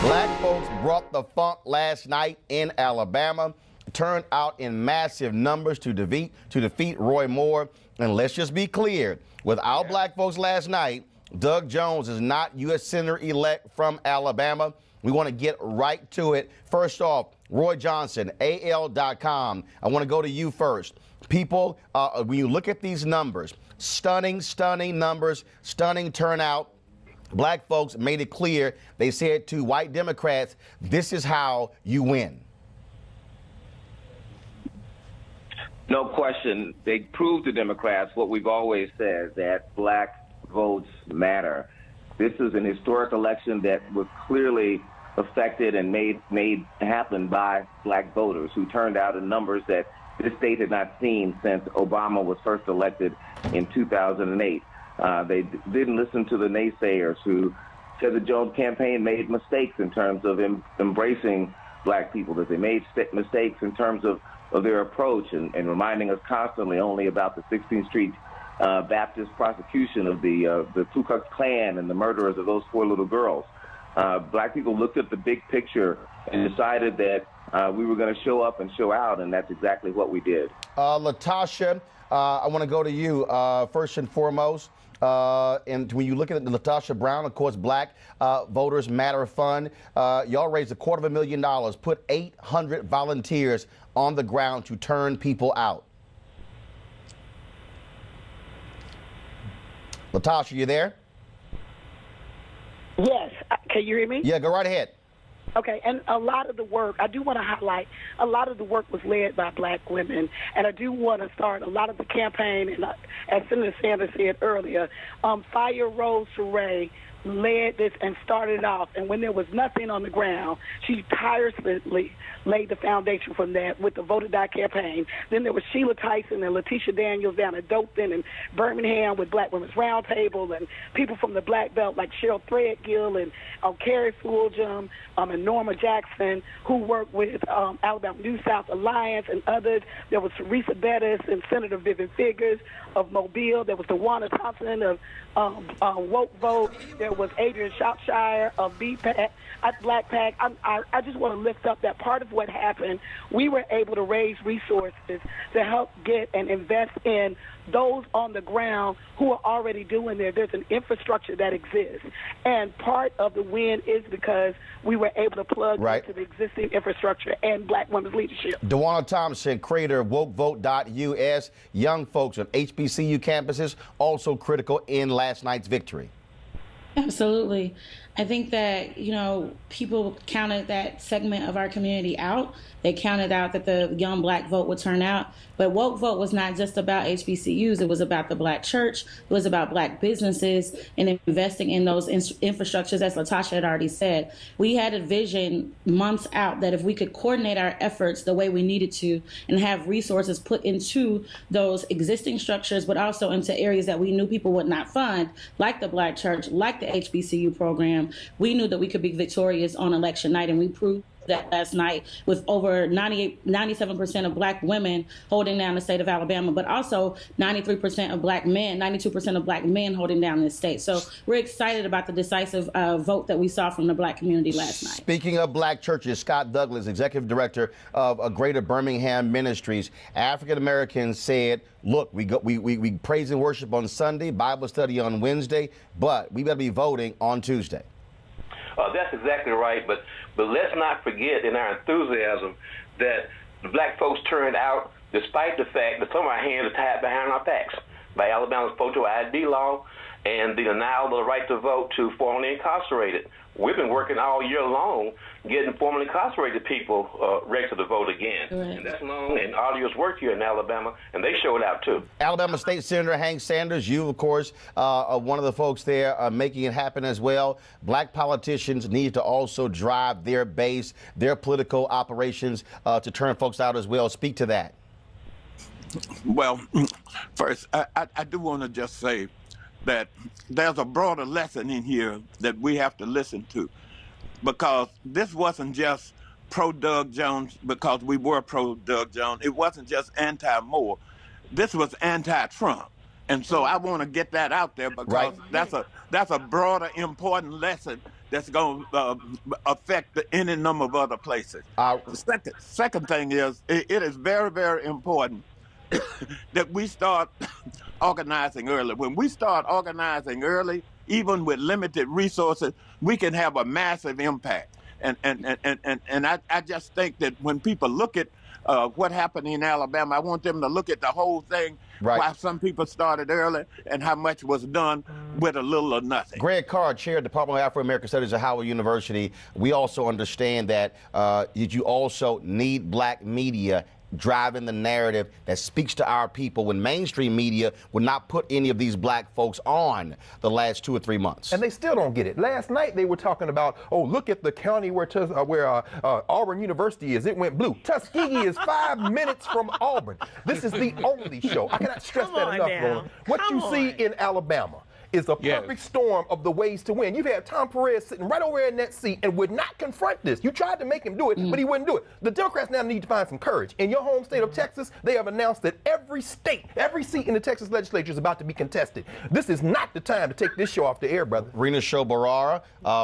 Black folks brought the funk last night in Alabama, turned out in massive numbers to defeat Roy Moore. And let's just be clear, without black folks last night, Doug Jones is not U.S. Senator-elect from Alabama. We want to get right to it. First off, Roy Johnson, AL.com. I want to go to you first. People, when you look at these numbers, stunning numbers, stunning turnout. Black folks made it clear. They said to white Democrats, this is how you win. No question. They proved to Democrats what we've always said, that black votes matter. This is an historic election that was clearly affected and made happen by black voters who turned out in numbers that this state had not seen since Obama was first elected in 2008. They didn't listen to the naysayers who said the Jones campaign made mistakes in terms of embracing black people, that they made mistakes in terms of their approach and reminding us constantly only about the 16th Street Baptist prosecution of the Ku Klux Klan and the murderers of those 4 little girls. Black people looked at the big picture and decided that we were going to show up and show out, and that's exactly what we did. Latosha, I want to go to you first and foremost. And when you look at Latosha Brown, of course, Black Voters Matter Fund, y'all raised $250,000, put 800 volunteers on the ground to turn people out. Latosha, you there? Yes. Can you hear me? Yeah, go right ahead. Okay, and a lot of the work, I do want to highlight, a lot of the work was led by black women, and I do want to start a lot of the campaign, and as Senator Sanders said earlier, Fire Rose Saray led this and started off, and when there was nothing on the ground, she tirelessly laid the foundation from that with the Vote or Die campaign. Then there was Sheila Tyson and Letitia Daniels down at Dothan and Birmingham with Black Women's Roundtable, and people from the Black Belt like Cheryl Threadgill and Carrie Fulgham and Norma Jackson, who worked with Alabama New South Alliance and others. There was Teresa Bettis and Senator Vivian Figures of Mobile. There was DeJuana Thompson of Woke Vote. There was Adrian Shropshire of BPAC, Black PAC. I just want to lift up that part of what happened. We were able to raise resources to help get and invest in those on the ground who are already doing there. There's an infrastructure that exists. And part of the win is because we were able to plug into the existing infrastructure and black women's leadership. DeJuana Thompson, creator of wokevote.us, young folks on HBCU campuses, also critical in last night's victory. Absolutely. I think that, people counted that segment of our community out. They counted out that the young black vote would turn out. But woke vote was not just about HBCUs. It was about the black church. It was about black businesses and investing in those infrastructures, as Latosha had already said. We had a vision months out that if we could coordinate our efforts the way we needed to and have resources put into those existing structures, but also into areas that we knew people would not fund, like the black church, like the HBCU program, we knew that we could be victorious on election night, and we proved that last night with over 97% of black women holding down the state of Alabama, but also 93% of black men, 92% of black men holding down this state. So we're excited about the decisive vote that we saw from the black community last night. Speaking of black churches, Scott Douglas, executive director of Greater Birmingham Ministries, African Americans said, look, we praise and worship on Sunday, Bible study on Wednesday, but we better be voting on Tuesday. That's exactly right, but let's not forget in our enthusiasm that the black folks turned out despite the fact that some of our hands are tied behind our backs by Alabama's photo ID law and the denial of the right to vote to formerly incarcerated. We've been working all year long getting formerly incarcerated people ready to vote again. Right. And that's long and arduous work here in Alabama, and they showed out too. Alabama State Senator Hank Sanders, you, of course, are one of the folks there making it happen as well. Black politicians need to also drive their base, their political operations to turn folks out as well. Speak to that. Well, first, I do want to just say that there's a broader lesson in here that we have to listen to, because this wasn't just pro-Doug Jones because we were pro-Doug Jones. It wasn't just anti-Moore. This was anti-Trump. And so I want to get that out there because that's a broader, important lesson that's going to affect any number of other places. The second thing is, it is very, very important that we start organizing early. When we start organizing early, even with limited resources, we can have a massive impact. And I just think that when people look at what happened in Alabama, I want them to look at the whole thing, why some people started early and how much was done with a little or nothing. Greg Carr, Chair, Department of Afro-American Studies at Howard University. We also understand that you also need black media driving the narrative that speaks to our people when mainstream media would not put any of these black folks on the last 2 or 3 months. And they still don't get it. Last night they were talking about, oh, look at the county where Auburn University is. It went blue. Tuskegee is 5 minutes from Auburn. This is the only show. I cannot stress that enough, Roland. What you see in Alabama is a perfect storm of the ways to win. You've had Tom Perez sitting right over there in that seat and would not confront this. You tried to make him do it, but he wouldn't do it. The Democrats now need to find some courage. In your home state of Texas, they have announced that every seat in the Texas legislature is about to be contested. This is not the time to take this show off the air, brother. Rena Shobarara,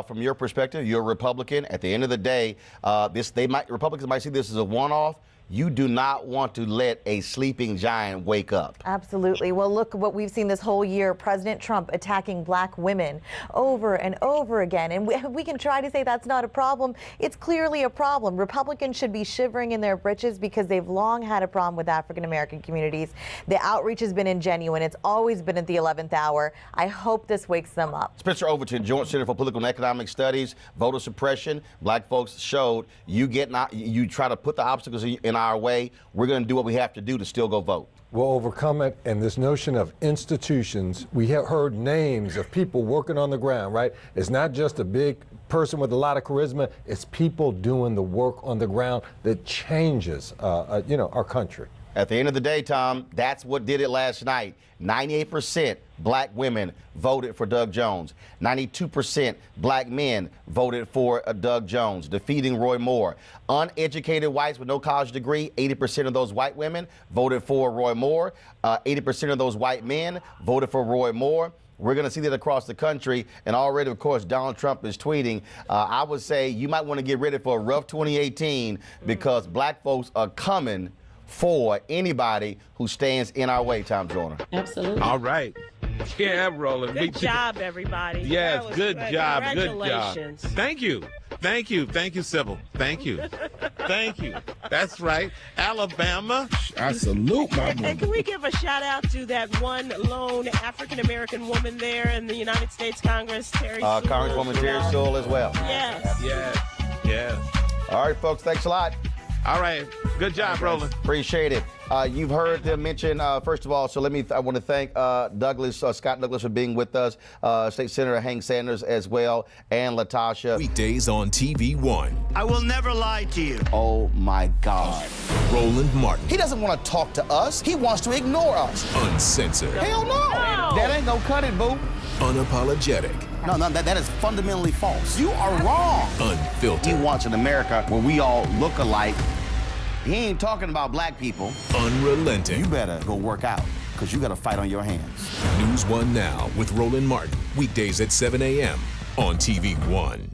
from your perspective, you're a Republican. At the end of the day, Republicans might see this as a one-off. You do not want to let a sleeping giant wake up. Absolutely. Well, look what we've seen this whole year. President Trump attacking black women over and over again. And we can try to say that's not a problem. It's clearly a problem. Republicans should be shivering in their britches because they've long had a problem with African-American communities. The outreach has been ingenuine. It's always been at the 11th hour. I hope this wakes them up. Spencer Overton, Joint Center for Political and Economic Studies, voter suppression. Black folks showed you try to put the obstacles in our way. We're going to do what we have to do to still go vote. We'll overcome it. And this notion of institutions, we have heard names of people working on the ground, right? It's not just a big person with a lot of charisma. It's people doing the work on the ground that changes, our country. At the end of the day, Tom, that's what did it last night. 98% black women voted for Doug Jones. 92% black men voted for Doug Jones, defeating Roy Moore. Uneducated whites with no college degree, 80% of those white women voted for Roy Moore. 80% of those white men voted for Roy Moore. We're going to see that across the country. And already, of course, Donald Trump is tweeting. I would say you might want to get ready for a rough 2018 because black folks are coming for anybody who stands in our way, Tom Joyner. Absolutely. All right. Yeah, Roland. Good job, everybody. Yes, good job. Congratulations. Good job. Thank you. Thank you. Thank you, Sybil. Thank you. Thank you. That's right. Alabama. I salute my woman. And can we give a shout out to that one lone African-American woman there in the United States Congress, Terry Sewell? Congresswoman Terry Sewell as well. Yes. Yes. Yes. All right, folks. Thanks a lot. All right. Good job, Roland. Appreciate it. You've heard them mention, first of all, so I want to thank Scott Douglas for being with us, State Senator Hank Sanders as well, and Latosha. Weekdays on TV One. I will never lie to you. Oh, my God. Roland Martin. He doesn't want to talk to us. He wants to ignore us. Uncensored. Hell no. That ain't gonna cut it, boo. Unapologetic. No, that is fundamentally false. You are wrong. Unfiltered. He wants an America where we all look alike. He ain't talking about black people. Unrelenting. You better go work out, because you got a fight on your hands. NewsOne Now with Roland Martin. Weekdays at 7 a.m. on TV One.